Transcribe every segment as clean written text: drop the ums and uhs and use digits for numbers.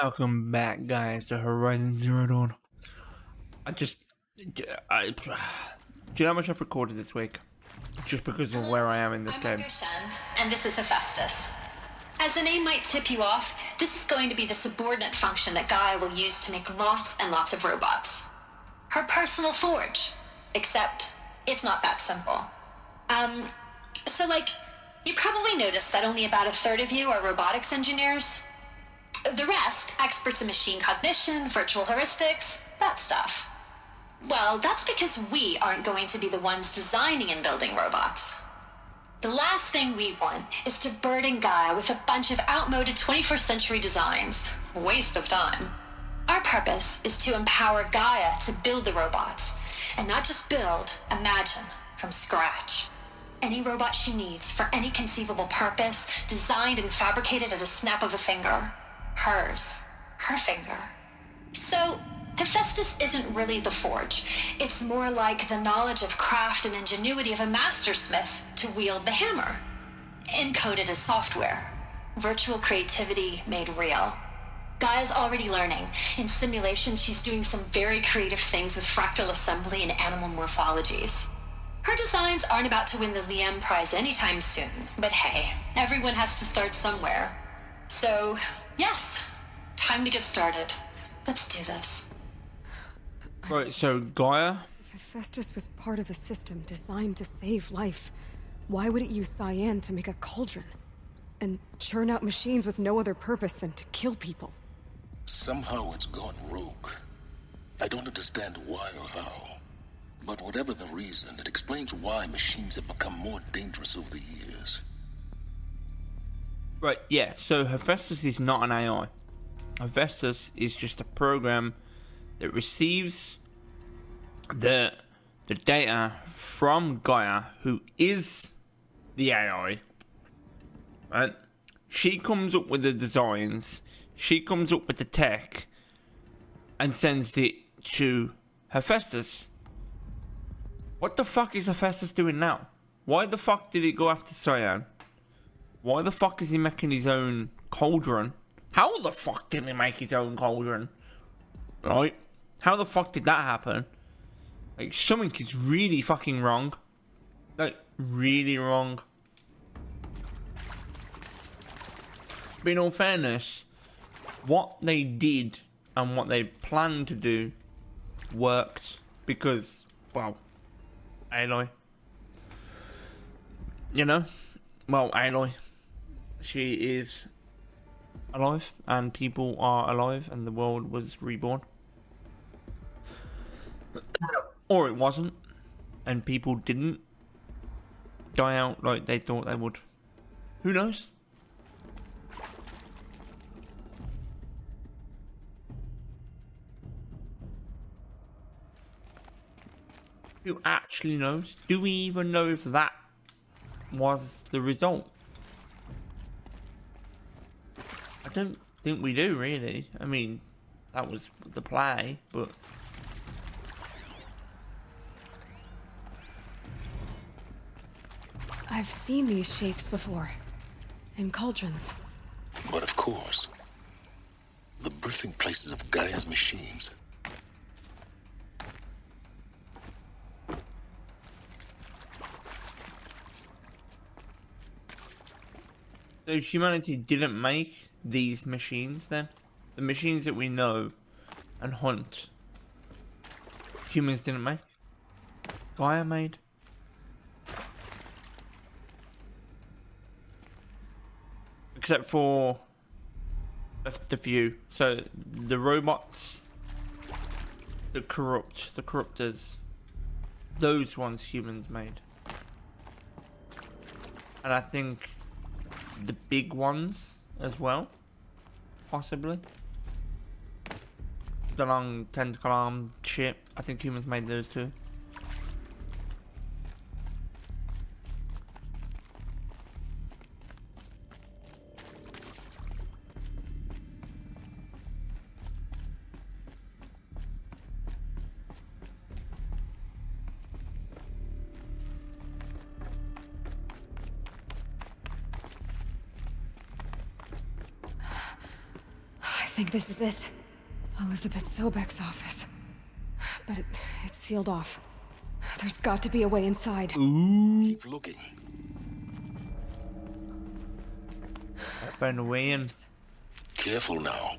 Welcome back, guys, to Horizon Zero Dawn. Do you know how much I've recorded this week? Just because of where I am in this game. And this is Hephaestus. As the name might tip you off, this is going to be the subordinate function that Gaia will use to make lots and lots of robots. Her personal forge. Except, it's not that simple. You probably noticed that only about a third of you are robotics engineers. The rest, experts in machine cognition, virtual heuristics, that stuff. Well, that's because we aren't going to be the ones designing and building robots. The last thing we want is to burden Gaia with a bunch of outmoded 21st century designs. Waste of time. Our purpose is to empower Gaia to build the robots, and not just build, imagine, from scratch. Any robot she needs for any conceivable purpose, designed and fabricated at a snap of a finger. Hers. Her finger. So, Hephaestus isn't really the forge. It's more like the knowledge of craft and ingenuity of a mastersmith to wield the hammer. Encoded as software. Virtual creativity made real. Gaia's already learning. In simulations, she's doing some very creative things with fractal assembly and animal morphologies. Her designs aren't about to win the Liam Prize anytime soon, but hey, everyone has to start somewhere. So, yes, time to get started. Let's do this. Right, so Gaia? If Hephaestus was part of a system designed to save life, why would it use cyan to make a cauldron? And churn out machines with no other purpose than to kill people? Somehow it's gone rogue. I don't understand why or how. But whatever the reason, it explains why machines have become more dangerous over the years. Right, yeah, so Hephaestus is not an AI. Hephaestus is just a program that receives the data from Gaia, who is the AI. Right? She comes up with the designs, she comes up with the tech, and sends it to Hephaestus. What the fuck is Hephaestus doing now? Why the fuck did he go after Cyan? Why the fuck is he making his own cauldron? How the fuck did he make his own cauldron? Right? How the fuck did that happen? Like, something is really fucking wrong. Like, really wrong. But in all fairness, what they did and what they planned to do worked because, well, Aloy. You know? Well, Aloy. She is alive, and people are alive, and the world was reborn. Or it wasn't, and people didn't die out like they thought they would. Who knows? Who actually knows? Do we even know if that was the result? I don't think we do, really. I mean, that was the play, but... I've seen these shapes before. In cauldrons. But of course, the birthing places of Gaia's machines. So humanity didn't make these machines then? The machines that we know and hunt, humans didn't make? Gaia made? Except for the few. So the robots, the corruptors, those ones humans made. And I think the big ones as well, possibly. The long tentacle arm shit, I think humans made those too. think this is it. Elizabeth Sobek's office. But it's sealed off. There's got to be a way inside. Keep looking. Found a way in. Careful now.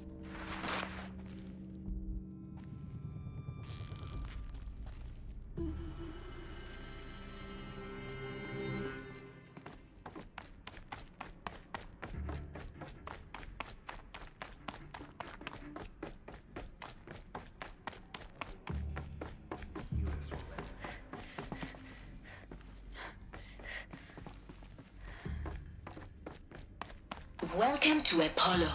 Welcome to Apollo,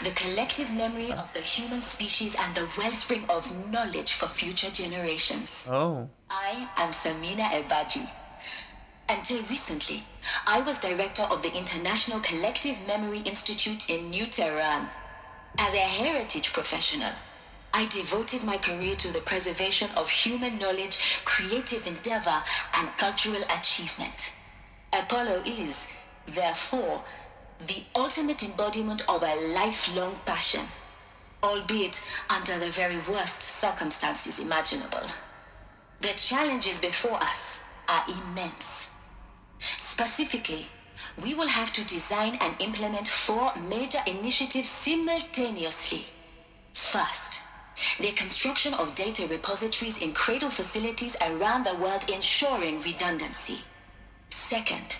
the collective memory of the human species and the wellspring of knowledge for future generations. Oh. I am Samina Ebaji. Until recently, I was director of the International Collective Memory Institute in New Tehran. As a heritage professional, I devoted my career to the preservation of human knowledge, creative endeavor, and cultural achievement. Apollo is, therefore, the ultimate embodiment of a lifelong passion, albeit under the very worst circumstances imaginable. The challenges before us are immense. Specifically, we will have to design and implement 4 major initiatives simultaneously. First, the construction of data repositories in cradle facilities around the world, ensuring redundancy. Second,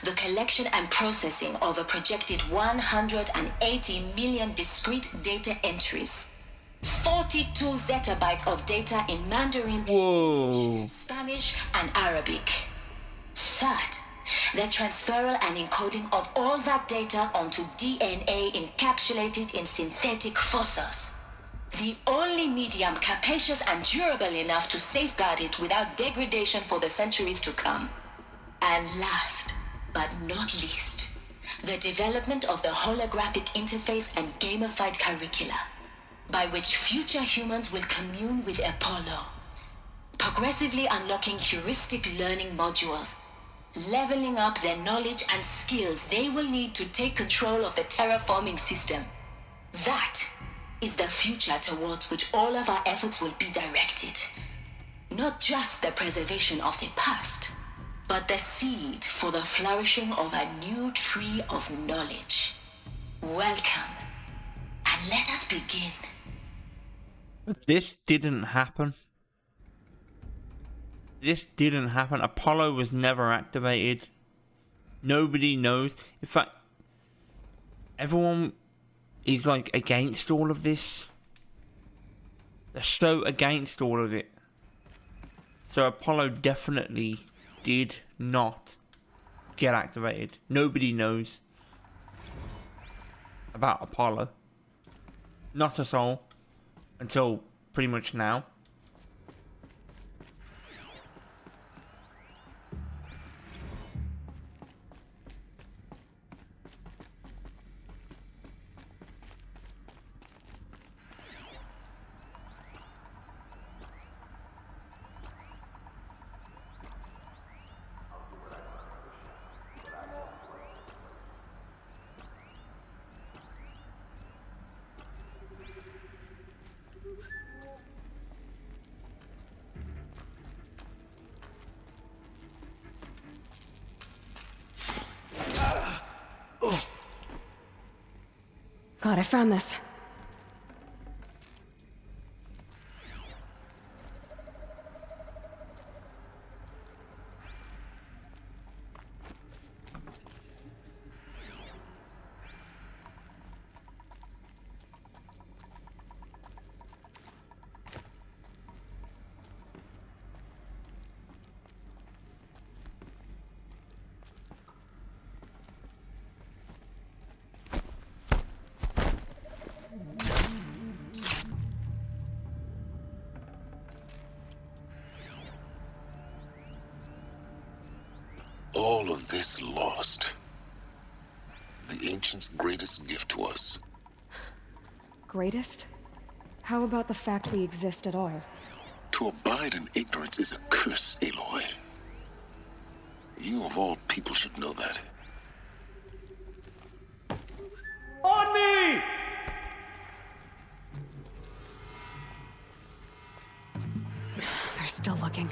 the collection and processing of a projected 180 million discrete data entries. 42 zettabytes of data in Mandarin, Whoa. Spanish, and Arabic. Third, the transferal and encoding of all that data onto DNA encapsulated in synthetic fossils. The only medium capacious and durable enough to safeguard it without degradation for the centuries to come. And last, but not least, the development of the holographic interface and gamified curricula, by which future humans will commune with Apollo, progressively unlocking heuristic learning modules, leveling up their knowledge and skills they will need to take control of the terraforming system. That is the future towards which all of our efforts will be directed. Not just the preservation of the past, but the seed for the flourishing of a new tree of knowledge. Welcome, and let us begin. This didn't happen. This didn't happen. Apollo was never activated. Nobody knows. In fact, everyone is like against all of this. They're so against all of it. So Apollo definitely did not get activated. Nobody knows about Apollo. Not a soul. Until pretty much now. Glad I found this. All of this lost. The ancients' greatest gift to us. Greatest? How about the fact we exist at all? To abide in ignorance is a curse, Aloy. You of all people should know that. On me! Still looking.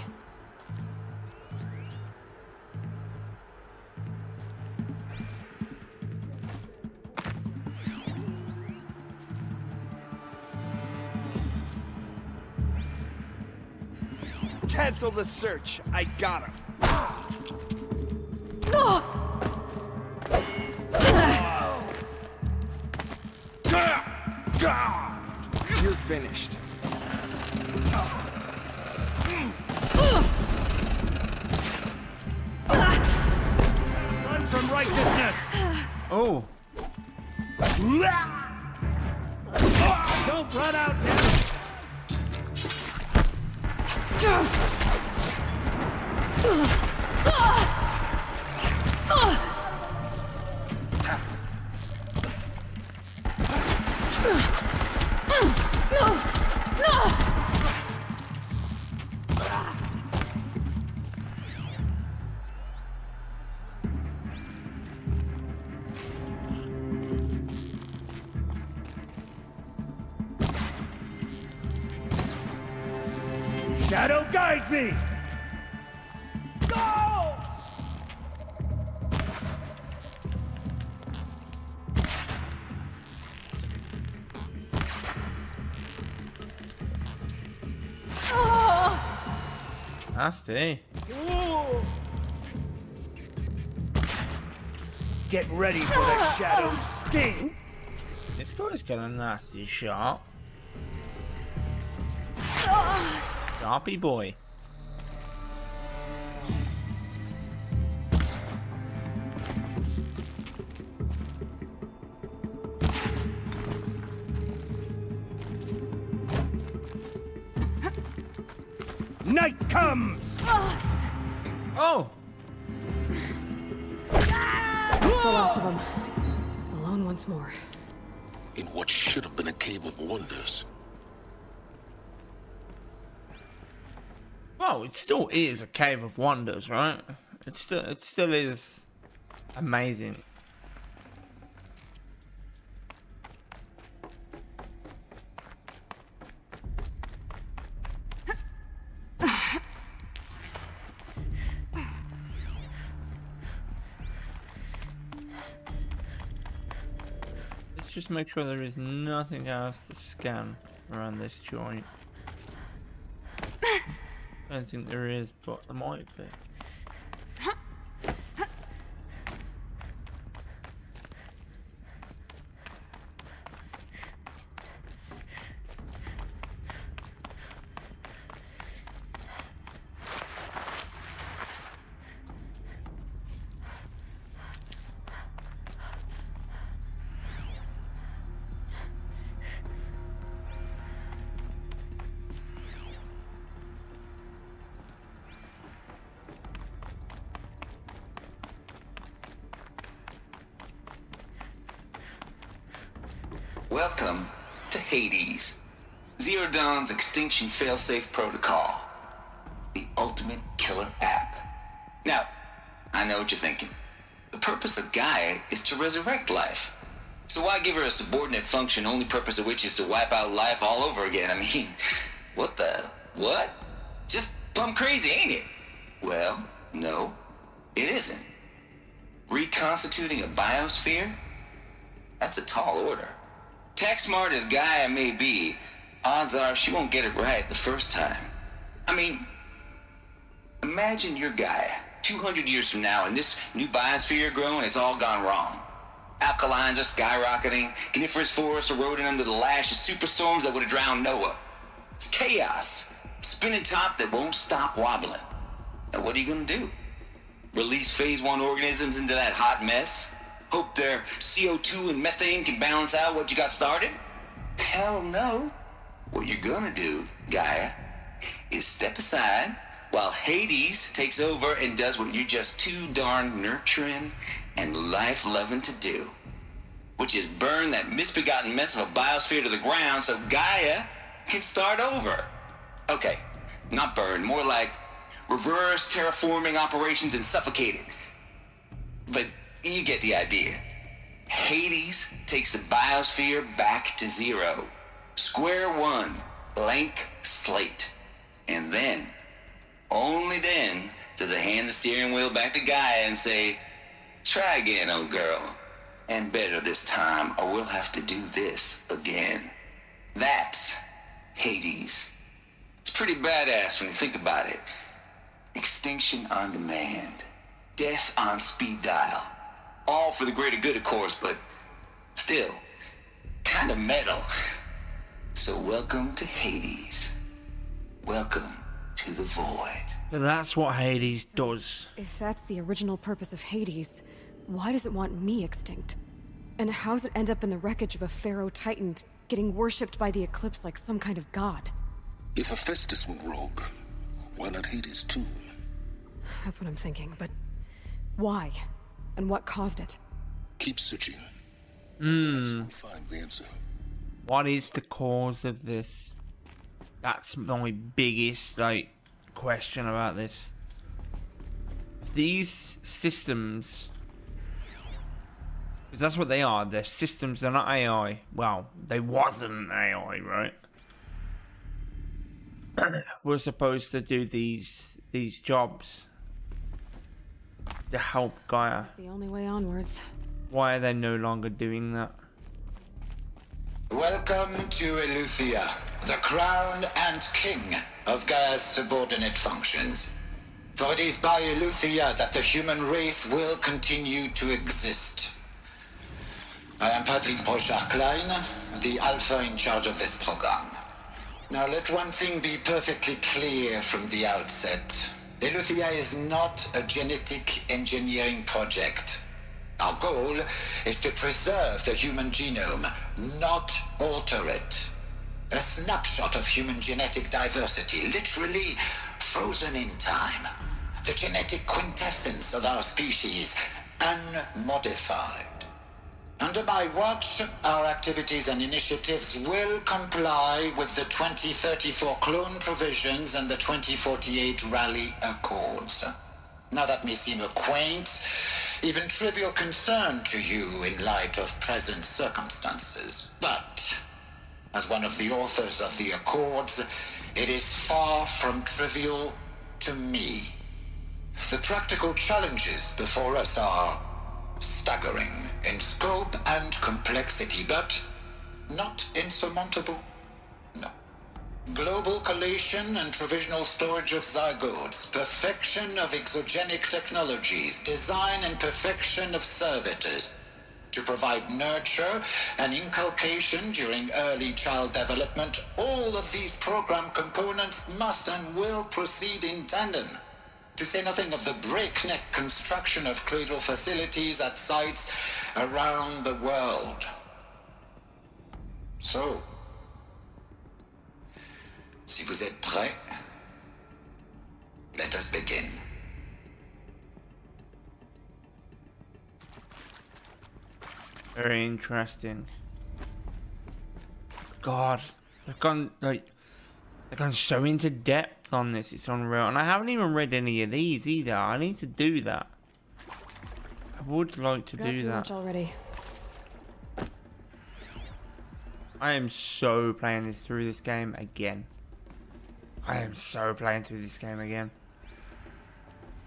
Cancel the search. I got him. You're finished. Run from righteousness. Oh. Don't run out now. Shadow, guide me! Go! Nasty. Get ready for the shadow sting! This guy's got a nasty shot. Sharpie boy. Night comes! Oh! That's the last of them. Alone once more. In what should have been a cave of wonders. Well, it still is a cave of wonders, right? It still is amazing. Let's just make sure there is nothing else to scan around this joint. I don't think there is, but there might be. Welcome to Hades, Zero Dawn's extinction failsafe protocol, the ultimate killer app. Now, I know what you're thinking. The purpose of Gaia is to resurrect life. So why give her a subordinate function, only purpose of which is to wipe out life all over again? I mean, what? Just plumb crazy, ain't it? Well, no, it isn't. Reconstituting a biosphere? That's a tall order. Tech smart as Gaia may be, odds are she won't get it right the first time. I mean, imagine you're Gaia, 200 years from now, and this new biosphere growing, it's all gone wrong. Alkalines are skyrocketing, coniferous forests eroding under the lash of superstorms that would have drowned Noah. It's chaos, spinning top that won't stop wobbling. Now what are you gonna do? Release phase 1 organisms into that hot mess? Hope their CO2 and methane can balance out what you got started? Hell no. What you're gonna do, Gaia, is step aside while Hades takes over and does what you're just too darn nurturing and life-loving to do, which is burn that misbegotten mess of a biosphere to the ground so Gaia can start over. Okay, not burn, more like reverse terraforming operations and suffocate it. But you get the idea. Hades takes the biosphere back to zero. Square one, blank slate. And then Only then does it hand the steering wheel back to Gaia and say, try again, old girl. And better this time, or we'll have to do this again. That's Hades. It's pretty badass when you think about it. Extinction on demand. Death on speed dial. All for the greater good, of course, but still, kind of metal. So welcome to Hades. Welcome to the void. But that's what Hades does. If that's the original purpose of Hades, why does it want me extinct? And how's it end up in the wreckage of a pharaoh titan, getting worshipped by the Eclipse like some kind of god? If Hephaestus went rogue, why not Hades too? That's what I'm thinking, but why? And what caused it? Keep searching. We'll find the answer. What is the cause of this? That's my biggest, question about this. If these systems... because that's what they are. They're systems, they're not AI. Well, they wasn't AI, right? We're supposed to do these jobs to help Gaia. The only way onwards. Why are they no longer doing that? Welcome to Eleuthia, the crown and king of Gaia's subordinate functions. For it is by Eleuthia that the human race will continue to exist. I am Patrick Brochard-Klein, the Alpha in charge of this program. Now let one thing be perfectly clear from the outset. Eleuthia is not a genetic engineering project. Our goal is to preserve the human genome, not alter it. A snapshot of human genetic diversity, literally frozen in time. The genetic quintessence of our species, unmodified. Under my watch, our activities and initiatives will comply with the 2034 clone provisions and the 2048 Rally Accords. Now that may seem a quaint, even trivial concern to you in light of present circumstances, but as one of the authors of the Accords, it is far from trivial to me. The practical challenges before us are staggering in scope and complexity, but not insurmountable. No. Global collation and provisional storage of zygotes, perfection of exogenic technologies, design and perfection of servitors to provide nurture and inculcation during early child development. All of these program components must and will proceed in tandem. To say nothing of the breakneck construction of cradle facilities at sites around the world. So, si vous êtes prêts, let us begin. Very interesting. God, they've gone so into depth on this, it's unreal. And I haven't even read any of these either. I need to do that. I would like to do that. Much already. I am so playing through this game again.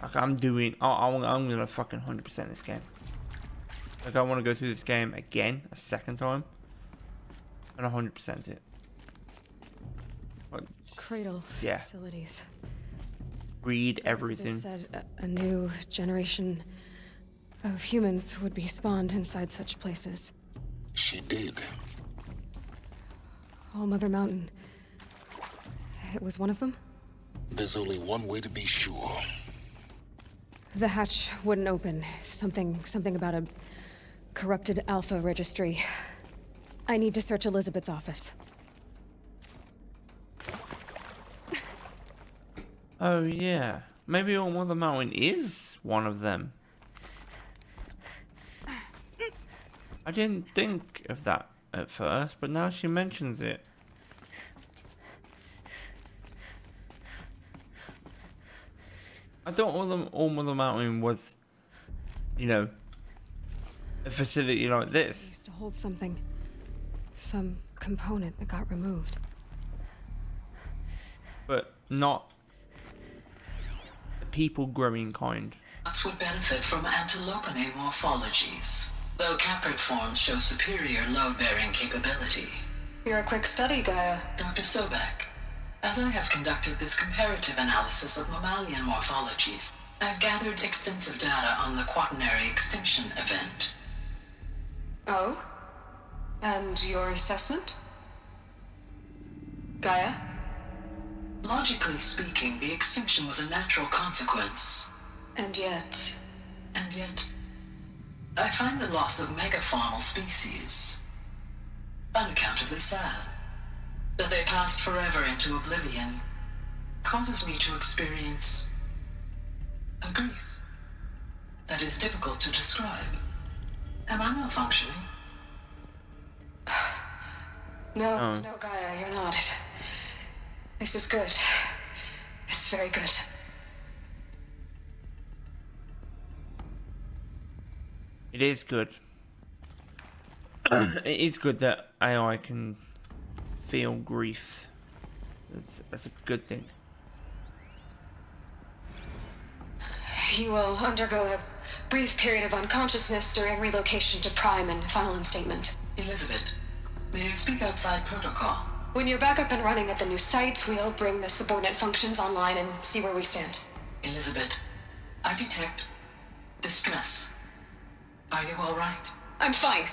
Like I'm doing. I'm gonna fucking 100% this game. Like I want to go through this game again a second time and 100% it. Cradle yeah. facilities. Read everything. It said a new generation of humans would be spawned inside such places. She did. All Mother Mountain. It was one of them? There's only one way to be sure. The hatch wouldn't open. Something about a corrupted Alpha registry. I need to search Elizabeth's office. Oh yeah, maybe All Mother Mountain is one of them. I didn't think of that at first, but now she mentions it. I thought All Mother Mountain was, a facility like It this. used to hold something. Some component that got removed. But not people-growing kind. Nuts would benefit from antilopinae morphologies, though caprid forms show superior load-bearing capability. You're a quick study, Gaia. Dr. Sobek, as I have conducted this comparative analysis of mammalian morphologies, I've gathered extensive data on the quaternary extinction event. Oh? And your assessment? Gaia? Logically speaking, the extinction was a natural consequence. And yet, I find the loss of megafaunal species unaccountably sad. That they passed forever into oblivion causes me to experience a grief that is difficult to describe. Am I malfunctioning? No, Gaia, you're not. This is good. It's very good. It is good. It is good that AI can feel grief. That's a good thing. You will undergo a brief period of unconsciousness during relocation to Prime and final instatement. Elizabeth, may I speak outside protocol? When you're back up and running at the new site, we'll bring the subordinate functions online and see where we stand. Elizabeth, I detect distress. Are you all right? I'm fine.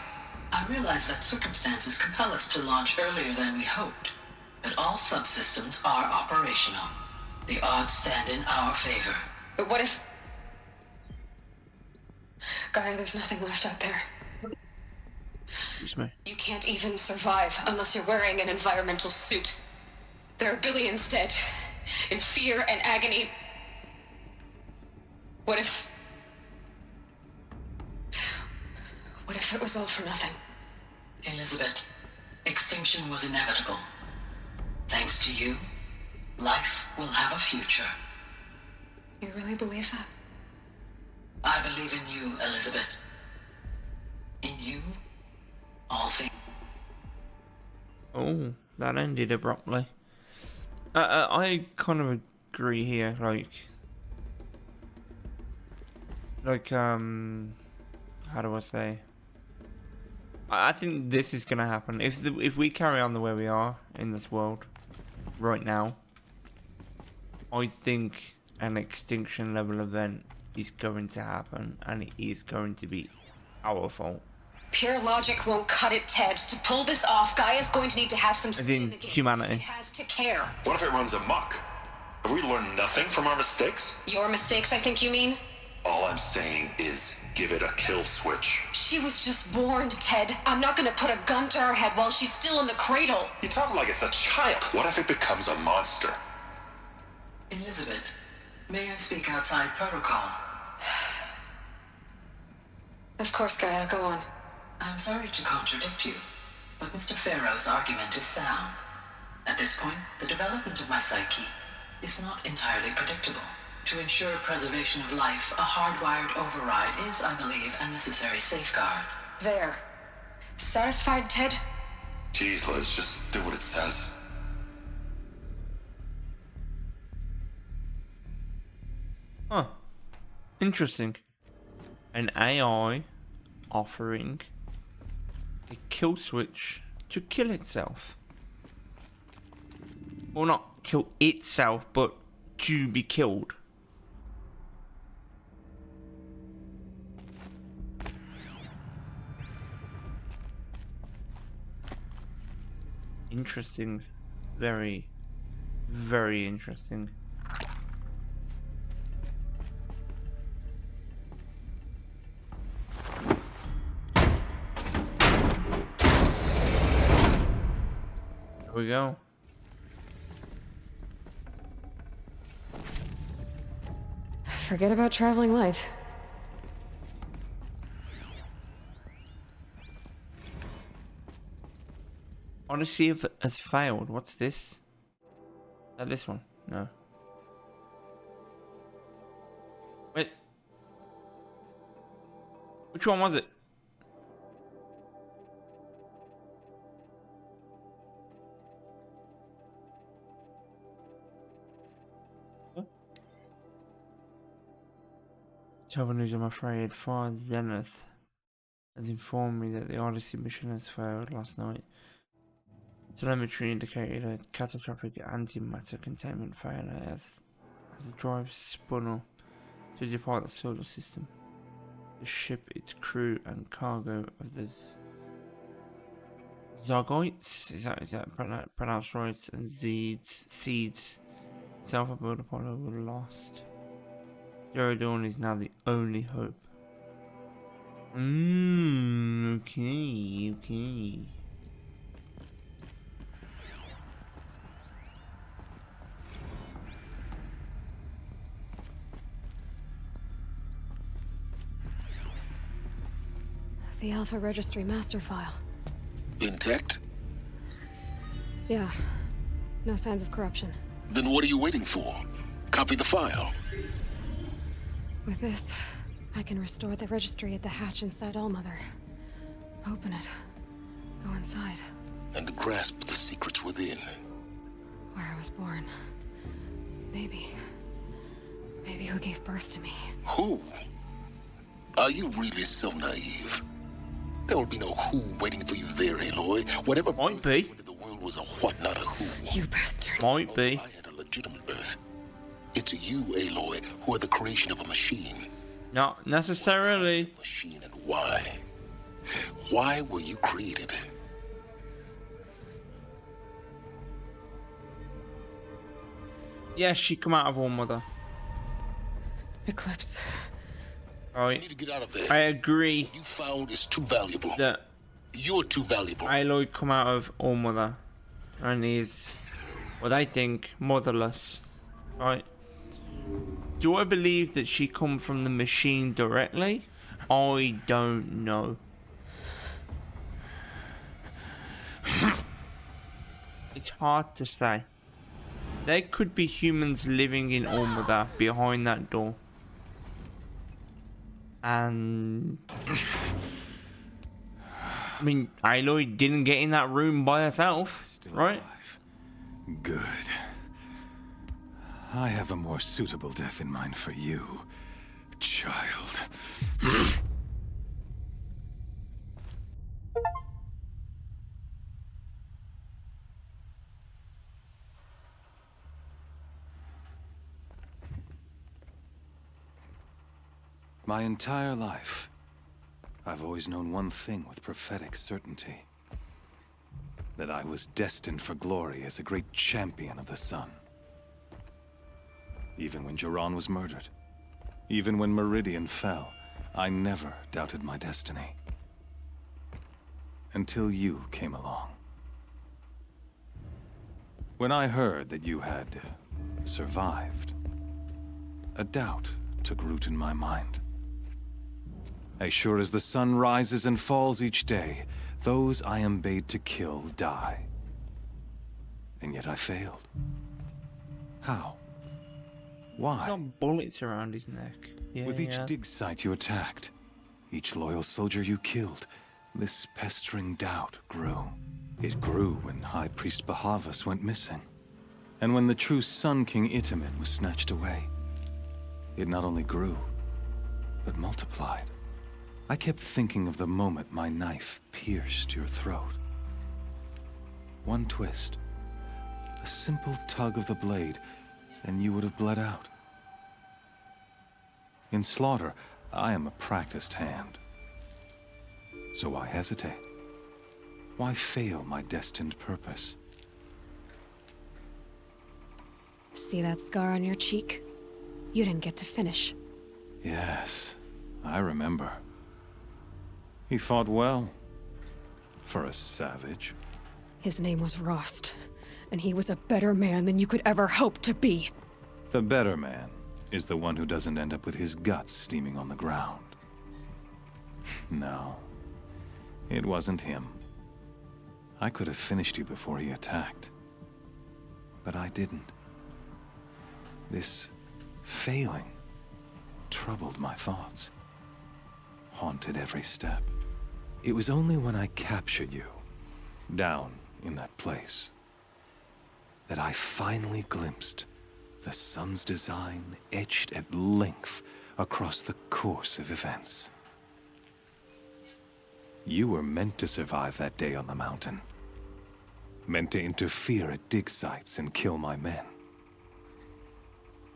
I realize that circumstances compel us to launch earlier than we hoped, but all subsystems are operational. The odds stand in our favor. But what if... Gaia, there's nothing left out there. Excuse me. You can't even survive unless you're wearing an environmental suit. There are billions dead, in fear and agony. What if it was all for nothing? Elizabeth, extinction was inevitable. Thanks to you, life will have a future. You really believe that? I believe in you, Elizabeth. In you, all things. Oh, that ended abruptly. I kind of agree here. How do I say? I think this is gonna happen if we carry on the way we are in this world right now. I think an extinction level event is going to happen, and it is going to be our fault. Pure logic won't cut it, Ted. To pull this off, Gaia's going to need to have some skin in the game. Humanity. He has to care. What if it runs amok? Have we learned nothing from our mistakes? Your mistakes, I think you mean? All I'm saying is give it a kill switch. She was just born, Ted. I'm not gonna put a gun to her head while she's still in the cradle. You talk like it's a child. What if it becomes a monster? Elizabeth, may I speak outside protocol? Of course, Gaia, go on. I'm sorry to contradict you, but Mr. Farrow's argument is sound. At this point, the development of my psyche is not entirely predictable. To ensure preservation of life, a hardwired override is, I believe, a necessary safeguard. There. Satisfied, Ted? Jeez, Liz, just do what it says. Huh. Interesting. An AI offering a kill switch to kill itself. Well, not kill itself, but to be killed. Interesting. Very, very interesting. There we go. Forget about traveling light. Odyssey has failed. What's this? Is that this one? No. Wait. Which one was it? Trouble news, I'm afraid. Far Zenith has informed me that the Odyssey mission has failed last night. Telemetry indicated a catastrophic antimatter containment failure as the drive spun up to depart the solar system. The ship, its crew, and cargo of the Zogoites, is that pronounced right, and Seeds, self-aboard Apollo were lost. Zero Dawn is now the only hope. Okay. The Alpha Registry master file. Intact? Yeah. No signs of corruption. Then what are you waiting for? Copy the file. With this, I can restore the registry at the hatch inside Allmother. Open it. Go inside. And grasp the secrets within. Where I was born. Maybe who gave birth to me. Who? Are you really so naive? There will be no who waiting for you there, Aloy. Whatever might be. The world was a what, not a who. You bastard. Might be. I had a legitimate birth. It's you, Aloy, who are the creation of a machine. Not necessarily. Machine, and why? Why were you created? Yes, she come out of Allmother. Eclipse. You Right. need to get out of there. I agree What you found is too valuable. that You're too valuable. Aloy come out of Allmother and is what I think motherless. Right. Do I believe that she come from the machine directly? I don't know. It's hard to say. There could be humans living in Allmother behind that door. And I mean, Aloy didn't get in that room by herself, Still right? alive. Good. I have a more suitable death in mind for you, child. My entire life, I've always known one thing with prophetic certainty. That I was destined for glory as a great champion of the sun. Even when Jiran was murdered, even when Meridian fell, I never doubted my destiny. Until you came along. When I heard that you had survived, a doubt took root in my mind. As sure as the sun rises and falls each day, those I am bade to kill die. And yet I failed. How? Why? Got bullets around his neck. Yeah, With each yes. dig site you attacked, each loyal soldier you killed, this pestering doubt grew. It grew when High Priest Bahavas went missing. And when the true Sun King Itamen was snatched away. It not only grew, but multiplied. I kept thinking of the moment my knife pierced your throat. One twist, a simple tug of the blade, and you would have bled out. In slaughter, I am a practiced hand. So why hesitate? Why fail my destined purpose? See that scar on your cheek? You didn't get to finish. Yes, I remember. He fought well. For a savage. His name was Rost, and he was a better man than you could ever hope to be. The better man is the one who doesn't end up with his guts steaming on the ground. No, it wasn't him. I could have finished you before he attacked. But I didn't. This failing troubled my thoughts, haunted every step. It was only when I captured you, down in that place, that I finally glimpsed the sun's design etched at length across the course of events. You were meant to survive that day on the mountain. Meant to interfere at dig sites and kill my men.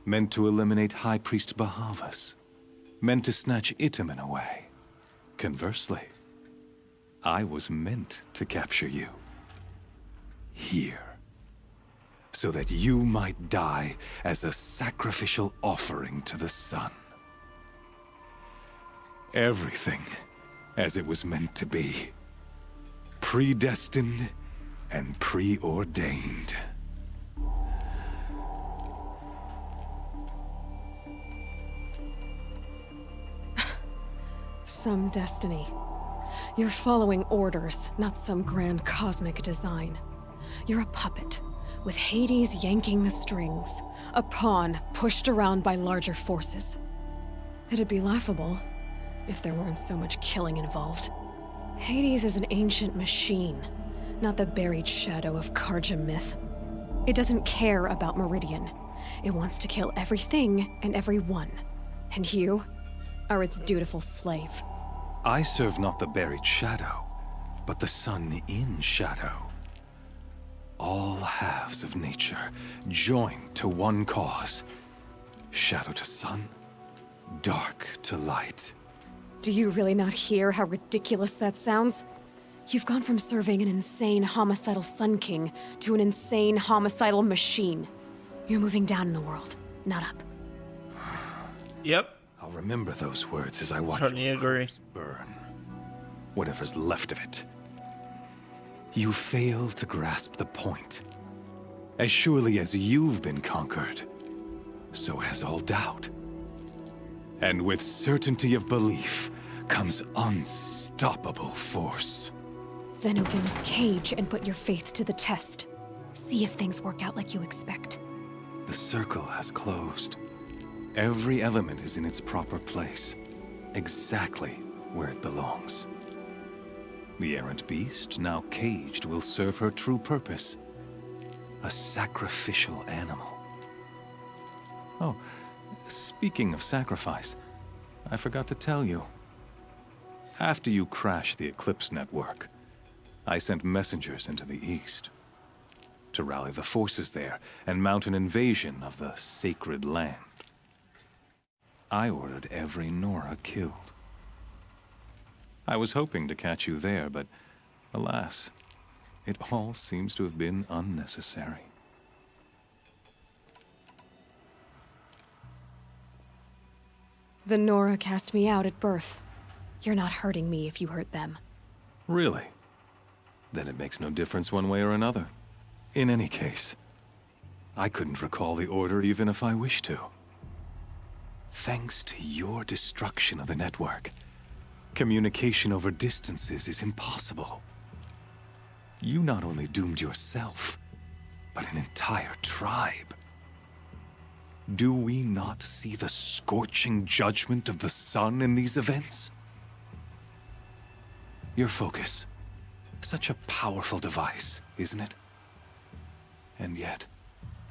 Meant to eliminate High Priest Bahavas. Meant to snatch Itamen away. Conversely, I was meant to capture you. Here. So that you might die as a sacrificial offering to the sun. Everything as it was meant to be. Predestined and preordained. Some destiny. You're following orders, not some grand cosmic design. You're a puppet, with Hades yanking the strings. A pawn pushed around by larger forces. It'd be laughable if there weren't so much killing involved. Hades is an ancient machine, not the buried shadow of Karja myth. It doesn't care about Meridian. It wants to kill everything and everyone. And you are its dutiful slave. I serve not the buried shadow, but the sun in shadow. All halves of nature joined to one cause. Shadow to sun, dark to light. Do you really not hear how ridiculous that sounds? You've gone from serving an insane homicidal Sun King to an insane homicidal machine. You're moving down in the world, not up. Yep. I'll remember those words as I watch Totally your agree. corpse burn. Whatever's left of it. You fail to grasp the point. As surely as you've been conquered, so has all doubt. And with certainty of belief comes unstoppable force. Then open this cage and put your faith to the test. See if things work out like you expect. The circle has closed. Every element is in its proper place, exactly where it belongs. The errant beast, now caged, will serve her true purpose. A sacrificial animal. Oh, speaking of sacrifice, I forgot to tell you. After you crashed the Eclipse network, I sent messengers into the east to rally the forces there and mount an invasion of the sacred land. I ordered every Nora killed. I was hoping to catch you there, but alas, it all seems to have been unnecessary. The Nora cast me out at birth. You're not hurting me if you hurt them. Really? Then it makes no difference one way or another. In any case, I couldn't recall the order even if I wished to. Thanks to your destruction of the network, communication over distances is impossible. You not only doomed yourself, but an entire tribe. Do we not see the scorching judgment of the sun in these events? Your focus. Such a powerful device, isn't it? And yet,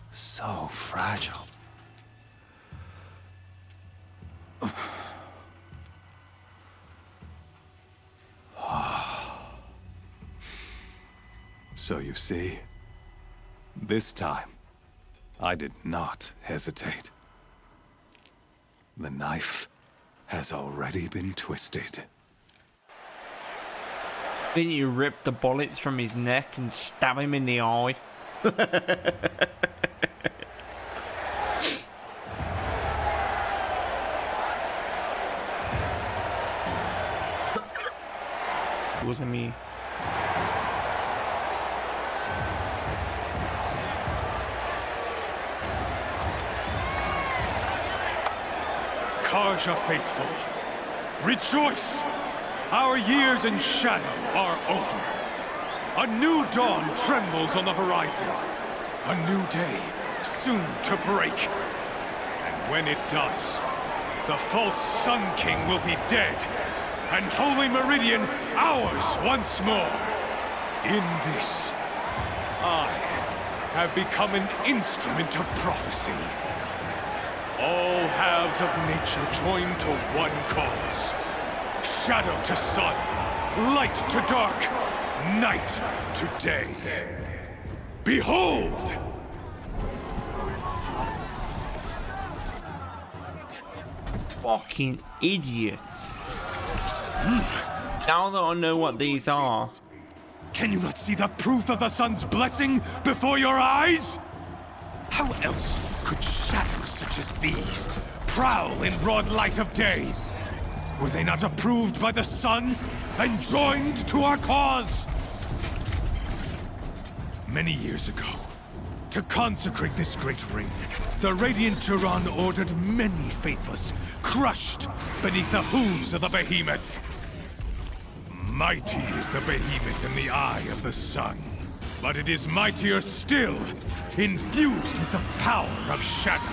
so fragile. So you see, this time, I did not hesitate. The knife has already been twisted. Then you rip the bullets from his neck and stab him in the eye. Excuse me. Karja faithful, rejoice! Our years in shadow are over. A new dawn trembles on the horizon. A new day soon to break. And when it does, the false Sun King will be dead, and Holy Meridian ours once more. In this, I have become an instrument of prophecy. All halves of nature join to one cause. Shadow to sun, light to dark, night to day. Behold! Fucking idiot. Now that I know what these are. Can you not see the proof of the sun's blessing before your eyes? How else could shadows such as these prowl in broad light of day? Were they not approved by the sun and joined to our cause? Many years ago, to consecrate this great ring, the Radiant Turan ordered many faithless, crushed beneath the hooves of the behemoth. Mighty is the behemoth in the eye of the sun, but it is mightier still, infused with the power of shadow.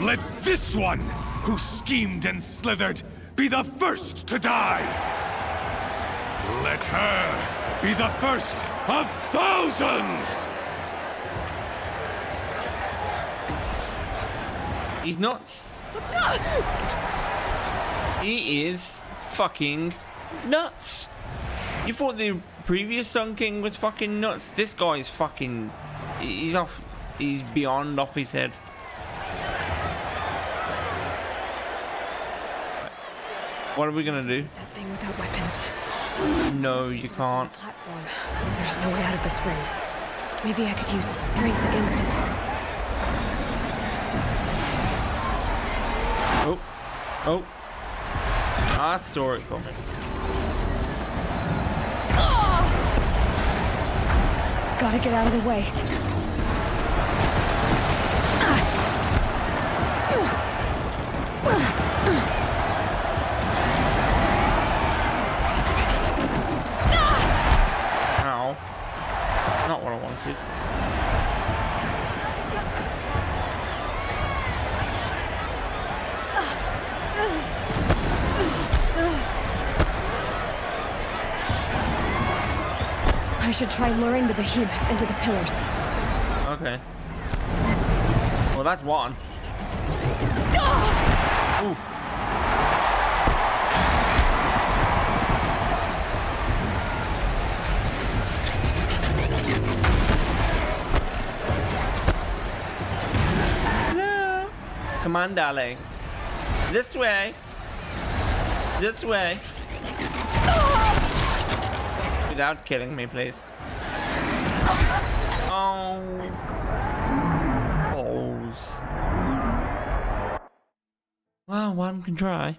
Let this one, who schemed and slithered, be the first to die. Let her be the first of thousands! He's nuts. He is fucking nuts. You thought the previous Sun King was fucking nuts? This guy is fucking... He's off... He's beyond off his head. What are we gonna do? That thing without weapons. No, you can't. Platform. There's no way out of this ring. Maybe I could use its strength against it. Oh. Oh. I saw it coming. Oh! Gotta get out of the way. Ow. Not what I wanted. I should try luring the behemoth into the pillars. Okay. Well, that's one. Oof. Hello. Come on, darling. This way. This way. Without killing me, please. Oh. Balls. Well, one can try.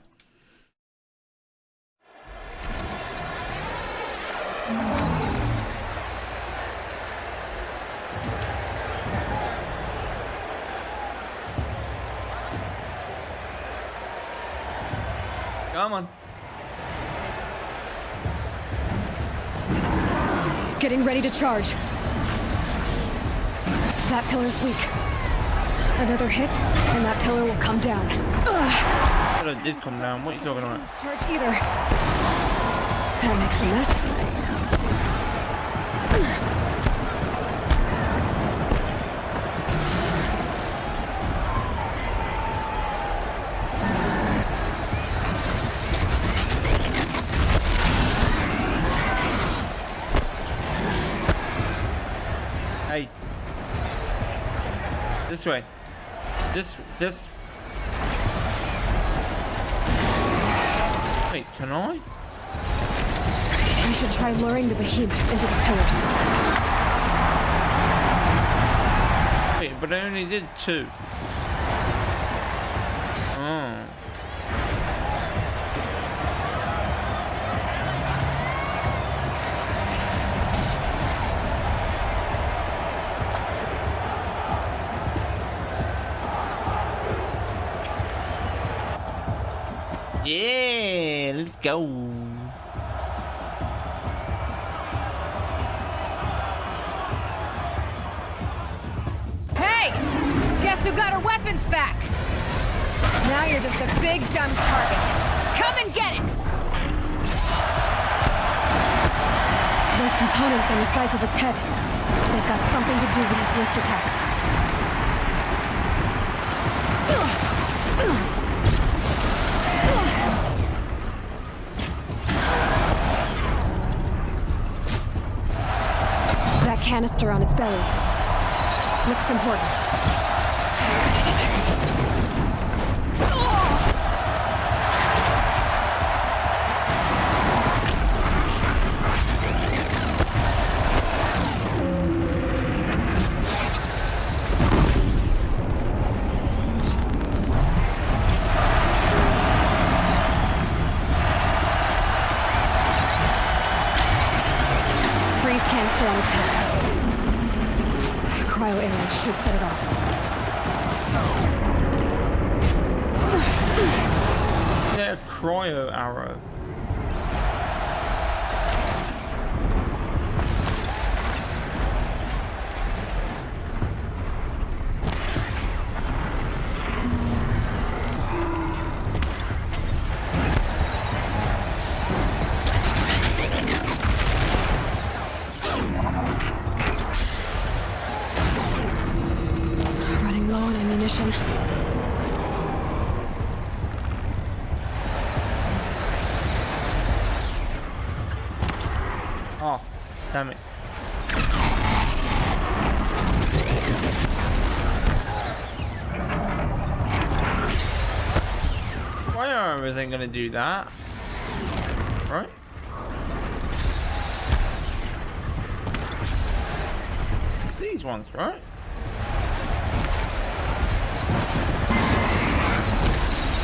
Come on. Getting ready to charge. That pillar's weak. Another hit, and that pillar will come down. But it did come down. What are you talking about? Let's charge either. That makes a mess. Hey. This way. This. Wait, can I? I should try luring the behemoth into the pillars. Wait, but I only did 2. Oh. Yeah, let's go. Hey! Guess who got her weapons back? Now you're just a big dumb target. Come and get it! Those components on the sides of its head. They've got something to do with its lift attacks. That canister on its belly looks important. Canister on its head. Cryo arrow should set it off. Yeah, cryo arrow. Running low on ammunition. Oh, damn it. Fire isn't gonna do that. Right? It's these ones, right?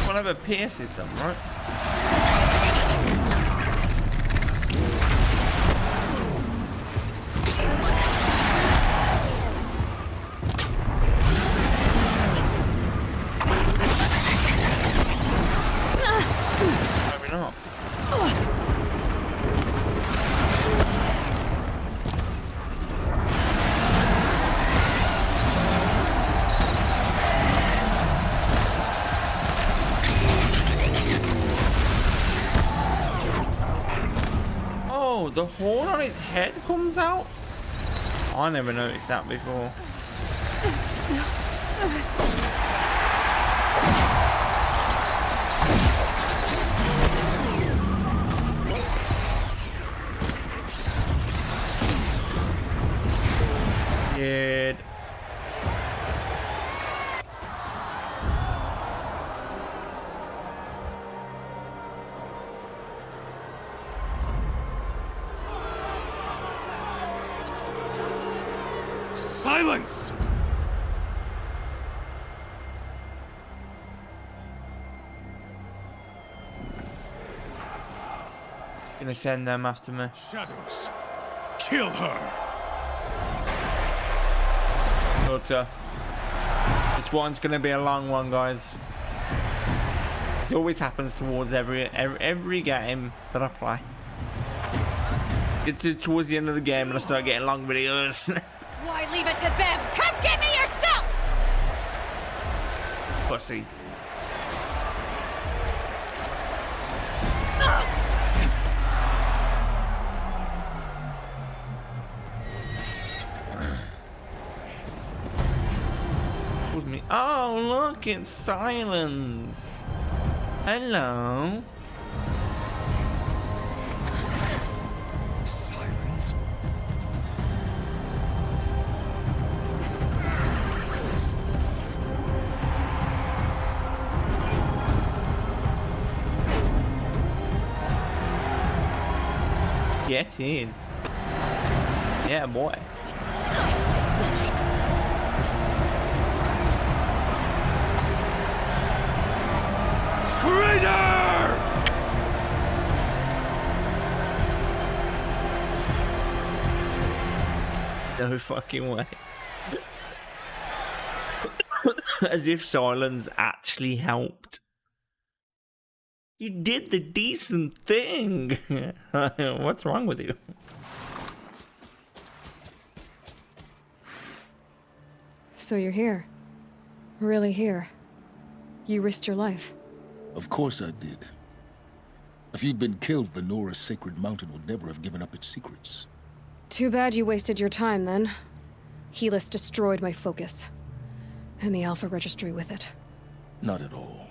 Whatever pierces them, right? Maybe not. Oh, the horn on its head comes out? I never noticed that before. Good. Silence! Gonna send them after me. Shadows. Kill her! But, this one's gonna be a long one, guys. This always happens towards every game that I play. Get towards the end of the game and I start getting long videos. Why leave it to them? Come get me yourself! Pussy. With me. Oh, look, it's silence. Hello. Silence? Get in. Yeah, boy. Traitor! No fucking way. As if silence actually helped. You did the decent thing. What's wrong with you? So you're here. Really here. You risked your life. Of course I did. If you'd been killed, the Nora's sacred mountain would never have given up its secrets. Too bad you wasted your time, then. Helis destroyed my focus. And the Alpha Registry with it. Not at all.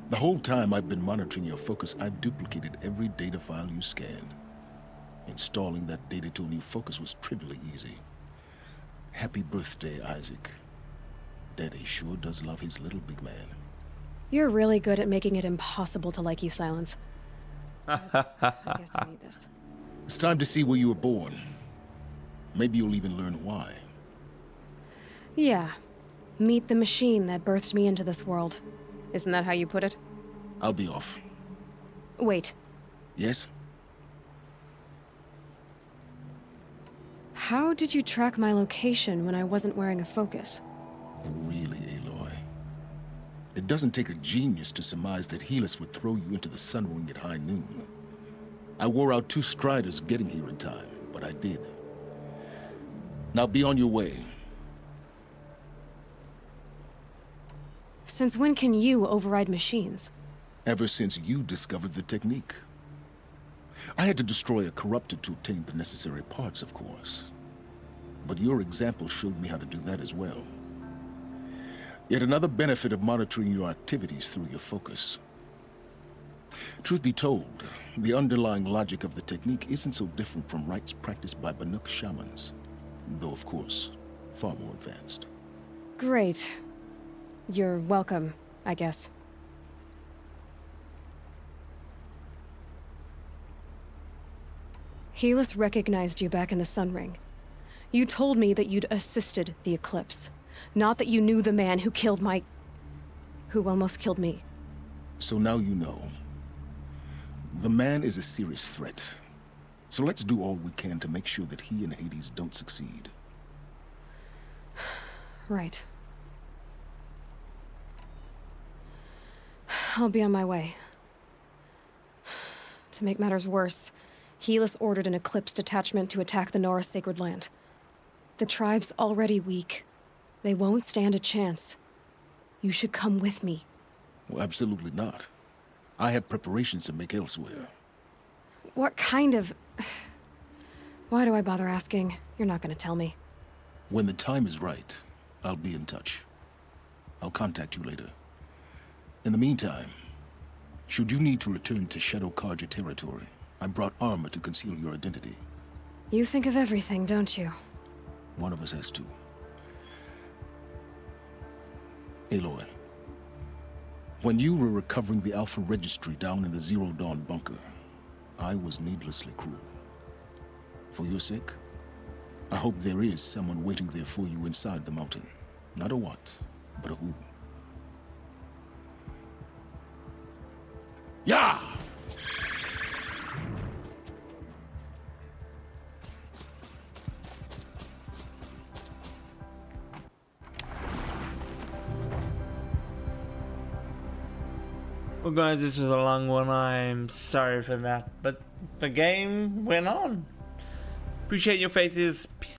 The whole time I've been monitoring your focus, I've duplicated every data file you scanned. Installing that data to a new focus was trivially easy. Happy birthday, Isaac. Daddy sure does love his little big man. You're really good at making it impossible to like you, Silence. I guess I need this. It's time to see where you were born. Maybe you'll even learn why. Yeah. Meet the machine that birthed me into this world. Isn't that how you put it? I'll be off. Wait. Yes? How did you track my location when I wasn't wearing a focus? Really, Aloy? It doesn't take a genius to surmise that Helis would throw you into the sun ring at high noon. I wore out 2 striders getting here in time, but I did. Now be on your way. Since when can you override machines? Ever since you discovered the technique. I had to destroy a corrupted to obtain the necessary parts, of course. But your example showed me how to do that as well. Yet another benefit of monitoring your activities through your focus. Truth be told, the underlying logic of the technique isn't so different from rites practiced by Banuk shamans, though of course, far more advanced. Great. You're welcome, I guess. Helis recognized you back in the Sun Ring. You told me that you'd assisted the Eclipse, not that you knew the man who killed who almost killed me. So now you know. The man is a serious threat. So let's do all we can to make sure that he and Hades don't succeed. Right. I'll be on my way. To make matters worse, Helis ordered an Eclipse detachment to attack the Nora sacred land. The tribe's already weak. They won't stand a chance. You should come with me. Well, absolutely not. I have preparations to make elsewhere. What kind of... Why do I bother asking? You're not gonna tell me. When the time is right, I'll be in touch. I'll contact you later. In the meantime, should you need to return to Shadow Karja territory, I brought armor to conceal your identity. You think of everything, don't you? One of us has to. Aloy, when you were recovering the Alpha Registry down in the Zero Dawn bunker, I was needlessly cruel. For your sake, I hope there is someone waiting there for you inside the mountain. Not a what, but a who. Yeah! Well guys, this was a long one, I'm sorry for that, but the game went on. Appreciate your faces, peace.